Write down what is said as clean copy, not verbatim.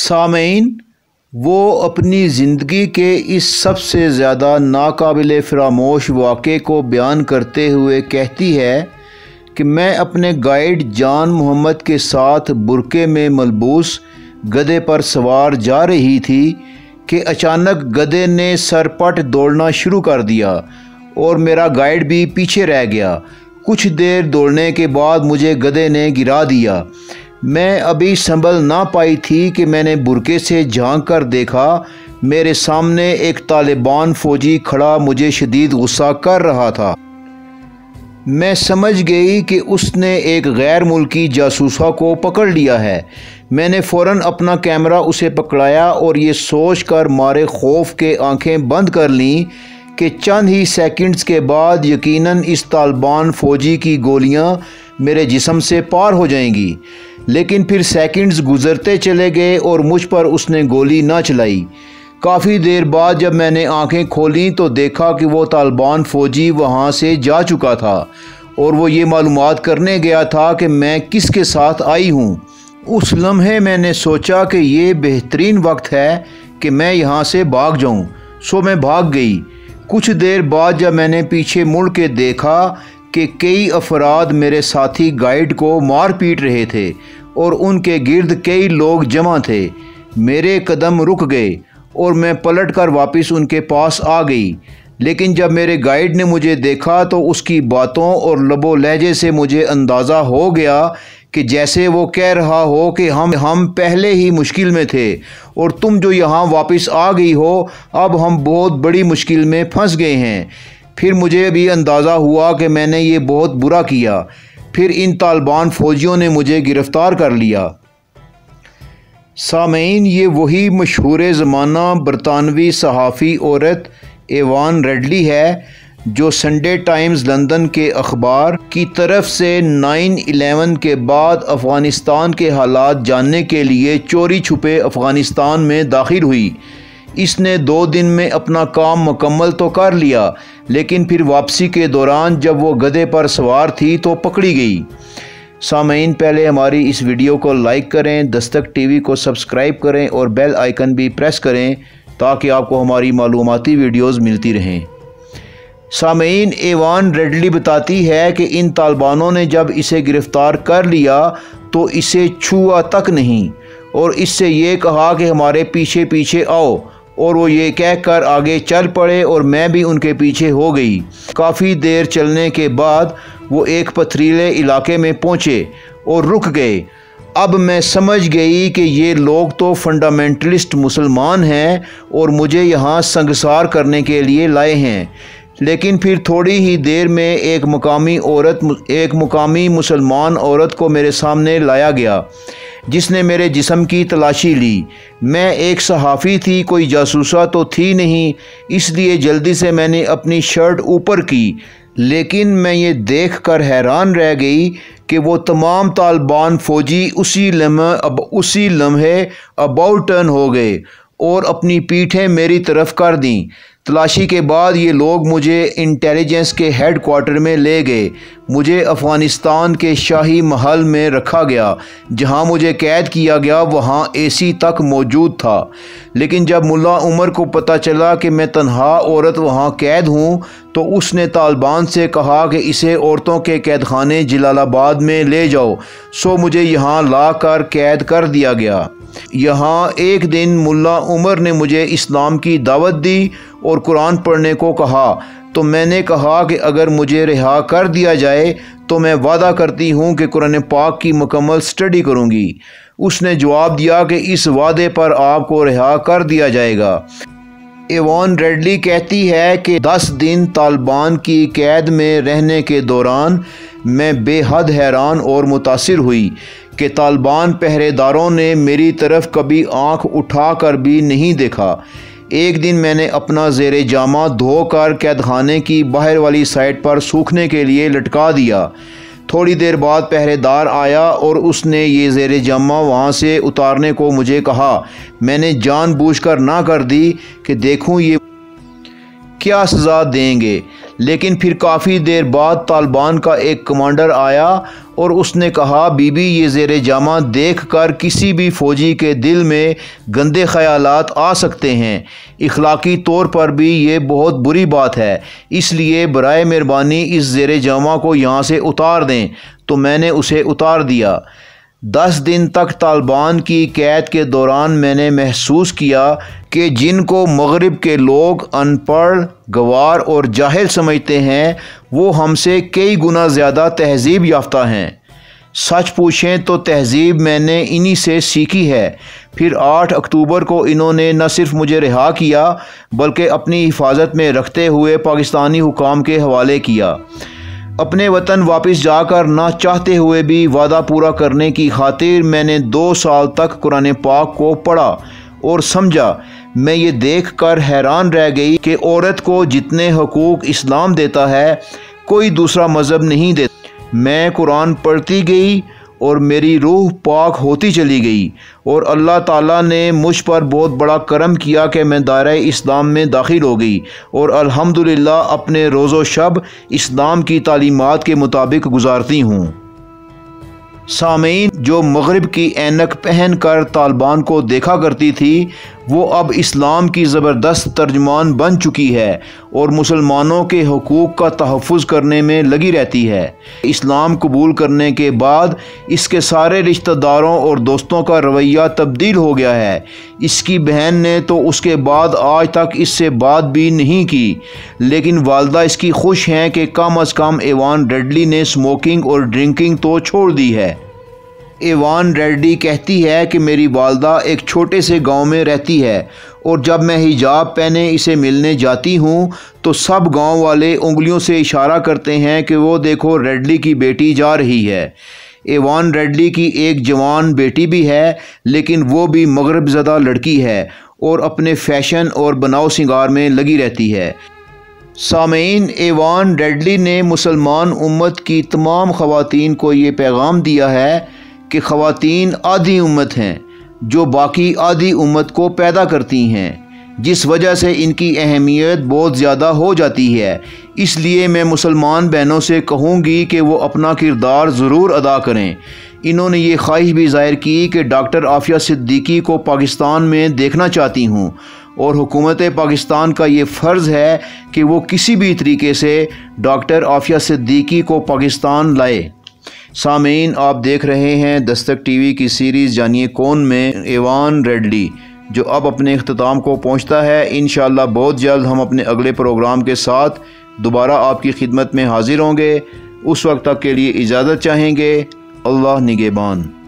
सामीन वो अपनी ज़िंदगी के इस सबसे ज़्यादा नाकाबिल फ़रामोश वाक़े को बयान करते हुए कहती है कि मैं अपने गाइड जान मोहम्मद के साथ बुरके में मलबूस गधे पर सवार जा रही थी कि अचानक गधे ने सरपट दौड़ना शुरू कर दिया और मेरा गाइड भी पीछे रह गया। कुछ देर दौड़ने के बाद मुझे गधे ने गिरा दिया। मैं अभी संभल ना पाई थी कि मैंने बुरके से झांक कर देखा। मेरे सामने एक तालिबान फ़ौजी खड़ा मुझे शदीद गुस्सा कर रहा था। मैं समझ गई कि उसने एक गैर मुल्की जासूसा को पकड़ लिया है। मैंने फ़ौरन अपना कैमरा उसे पकड़ाया और ये सोच कर मारे खौफ के आंखें बंद कर लीं कि चंद ही सेकंड्स के बाद यकीनन इस तालिबान फ़ौजी की गोलियां मेरे जिस्म से पार हो जाएंगी। लेकिन फिर सेकंड्स गुज़रते चले गए और मुझ पर उसने गोली ना चलाई। काफ़ी देर बाद जब मैंने आंखें खोलीं तो देखा कि वो तालिबान फ़ौजी वहाँ से जा चुका था और वो ये मालूमात करने गया था कि मैं किसके साथ आई हूँ। उस लम्हे मैंने सोचा कि ये बेहतरीन वक्त है कि मैं यहाँ से भाग जाऊँ, सो मैं भाग गई। कुछ देर बाद जब मैंने पीछे मुड़ के देखा कि कई अफराद मेरे साथी गाइड को मार पीट रहे थे और उनके गिर्द कई लोग जमा थे। मेरे कदम रुक गए और मैं पलट कर वापस उनके पास आ गई। लेकिन जब मेरे गाइड ने मुझे देखा तो उसकी बातों और लबो लहजे से मुझे अंदाज़ा हो गया कि जैसे वो कह रहा हो कि हम पहले ही मुश्किल में थे और तुम जो यहाँ वापस आ गई हो, अब हम बहुत बड़ी मुश्किल में फंस गए हैं। फिर मुझे भी अंदाज़ा हुआ कि मैंने ये बहुत बुरा किया। फिर इन तालिबान फ़ौजियों ने मुझे गिरफ़्तार कर लिया। सामीन, ये वही मशहूर ज़माना बरतानवी सहाफ़ी औरत एवान रेडली है जो संडे टाइम्स लंदन के अखबार की तरफ से 9/11 के बाद अफ़गानिस्तान के हालात जानने के लिए चोरी छुपे अफ़गानिस्तान में दाखिल हुई। इसने 2 दिन में अपना काम मुकम्मल तो कर लिया, लेकिन फिर वापसी के दौरान जब वो गधे पर सवार थी तो पकड़ी गई। सामीन, पहले हमारी इस वीडियो को लाइक करें, दस्तक टीवी को सब्सक्राइब करें और बेल आइकन भी प्रेस करें ताकि आपको हमारी मालूमाती वीडियोज़ मिलती रहें। सामीन, एवान रेडली बताती है कि इन तालिबानों ने जब इसे गिरफ़्तार कर लिया तो इसे छुआ तक नहीं और इससे ये कहा कि हमारे पीछे पीछे आओ, और वो ये कहकर आगे चल पड़े और मैं भी उनके पीछे हो गई। काफ़ी देर चलने के बाद वो एक पथरीले इलाके में पहुँचे और रुक गए। अब मैं समझ गई कि ये लोग तो फंडामेंटलिस्ट मुसलमान हैं और मुझे यहाँ संगसार करने के लिए लाए हैं। लेकिन फिर थोड़ी ही देर में एक मुकामी मुसलमान औरत को मेरे सामने लाया गया जिसने मेरे जिस्म की तलाशी ली। मैं एक सहाफ़ी थी, कोई जासूसा तो थी नहीं, इसलिए जल्दी से मैंने अपनी शर्ट ऊपर की। लेकिन मैं ये देख कर हैरान रह गई कि वो तमाम तालिबान फ़ौजी उसी लम्हे अबाउट टर्न हो गए और अपनी पीठें मेरी तरफ कर दी। तलाशी के बाद ये लोग मुझे इंटेलिजेंस के हेड क्वार्टर में ले गए। मुझे अफ़गानिस्तान के शाही महल में रखा गया जहां मुझे कैद किया गया। वहां एसी तक मौजूद था। लेकिन जब मुल्ला उमर को पता चला कि मैं तन्हा औरत वहां कैद हूं तो उसने तालिबान से कहा कि इसे औरतों के कैदखाने जलालाबाद में ले जाओ। सो मुझे यहाँ ला कर कैद कर दिया गया। यहाँ एक दिन मुल्ला उमर ने मुझे इस्लाम की दावत दी और कुरान पढ़ने को कहा, तो मैंने कहा कि अगर मुझे रिहा कर दिया जाए तो मैं वादा करती हूँ कि कुरान पाक की मुकम्मल स्टडी करूँगी। उसने जवाब दिया कि इस वादे पर आपको रिहा कर दिया जाएगा। एवान रेडली कहती है कि 10 दिन तालिबान की कैद में रहने के दौरान मैं बेहद हैरान और मुतासिर हुई कि तालिबान पहरेदारों ने मेरी तरफ कभी आँख उठा कर भी नहीं देखा। एक दिन मैंने अपना ज़ेरे जामा धोकर कैदखाने की बाहर वाली साइड पर सूखने के लिए लटका दिया। थोड़ी देर बाद पहरेदार आया और उसने ये ज़ेरे जामा वहाँ से उतारने को मुझे कहा। मैंने जानबूझकर ना कर दी कि देखूँ ये क्या सज़ा देंगे, لیکن پھر کافی دیر بعد طالبان کا ایک کمانڈر آیا اور اس نے کہا بی بی یہ زیر جامہ دیکھ کر کسی بھی فوجی کے دل میں گندے خیالات آ سکتے ہیں، اخلاقی طور پر بھی یہ بہت بری بات ہے، اس لیے برائے مہربانی اس زیر جامہ کو یہاں سے اتار دیں۔ تو میں نے اسے اتار دیا۔ 10 دن تک طالبان کی قید کے دوران میں نے محسوس کیا کہ جن کو مغرب کے لوگ ان پڑھ، گوار اور جاہل سمجھتے ہیں وہ ہم سے کئی گنا زیادہ تہذیب یافتہ ہیں۔ سچ پوچھیں تو تہذیب میں نے انہی سے سیکھی ہے۔ پھر 8 اکتوبر کو انہوں نے نہ صرف مجھے رہا کیا بلکہ اپنی حفاظت میں رکھتے ہوئے پاکستانی حکام کے حوالے کیا۔ اپنے وطن واپس جا کر نہ چاہتے ہوئے بھی وعدہ پورا کرنے کی خاطر میں نے 2 سال تک قرآن پاک کو پڑھا اور سمجھا۔ میں یہ دیکھ کر حیران رہ گئی کہ عورت کو جتنے حقوق اسلام دیتا ہے کوئی دوسرا مذہب نہیں دیتا۔ میں قرآن پڑھتی گئی اور میری روح پاک ہوتی چلی گئی اور اللہ تعالیٰ نے مجھ پر بہت بڑا کرم کیا کہ میں دائرہ اسلام میں داخل ہو گئی اور الحمدللہ اپنے روز و شب اسلام کی تعلیمات کے مطابق گزارتی ہوں۔ سامعین، جو مغرب کی اینک پہن کر طالبان کو دیکھا کرتی تھی وہ اب اسلام کی زبردست ترجمان بن چکی ہے اور مسلمانوں کے حقوق کا تحفظ کرنے میں لگی رہتی ہے۔ اسلام قبول کرنے کے بعد اس کے سارے رشتہ داروں اور دوستوں کا رویہ تبدیل ہو گیا ہے۔ اس کی بہن نے تو اس کے بعد آج تک اس سے بات بھی نہیں کی، لیکن والدہ اس کی خوش ہیں کہ کم از کم ایوان ریڈلی نے اسموکنگ اور ڈرنکنگ تو چھوڑ دی ہے۔ ایوان ریڈلی کہتی ہے کہ میری والدہ ایک چھوٹے سے گاؤں میں رہتی ہے اور جب میں حجاب پہنے اسے ملنے جاتی ہوں تو سب گاؤں والے انگلیوں سے اشارہ کرتے ہیں کہ وہ دیکھو ریڈلی کی بیٹی جا رہی ہے۔ ایوان ریڈلی کی ایک جوان بیٹی بھی ہے لیکن وہ بھی مغرب زدہ لڑکی ہے اور اپنے فیشن اور بناؤ سنگار میں لگی رہتی ہے۔ سامعین، ایوان ریڈلی نے مسلمان امت کی تمام خواتین کو یہ پیغام دیا ہے کہ خواتین آدھی امت ہیں جو باقی آدھی امت کو پیدا کرتی ہیں، جس وجہ سے ان کی اہمیت بہت زیادہ ہو جاتی ہے۔ اس لیے میں مسلمان بہنوں سے کہوں گی کہ وہ اپنا کردار ضرور ادا کریں۔ انہوں نے یہ خواہش بھی ظاہر کی کہ ڈاکٹر عافیہ صدیقی کو پاکستان میں دیکھنا چاہتی ہوں اور حکومت پاکستان کا یہ فرض ہے کہ وہ کسی بھی طریقے سے ڈاکٹر عافیہ صدیقی کو پاکستان لائے۔ سامعین، آپ دیکھ رہے ہیں دستک ٹی وی کی سیریز جانیے کون میں ایوان ریڈلی، جو اب اپنے اختتام کو پہنچتا ہے۔ انشاءاللہ بہت جلد ہم اپنے اگلے پروگرام کے ساتھ دوبارہ آپ کی خدمت میں حاضر ہوں گے۔ اس وقت تک کے لیے اجازت چاہیں گے۔ اللہ نگہبان۔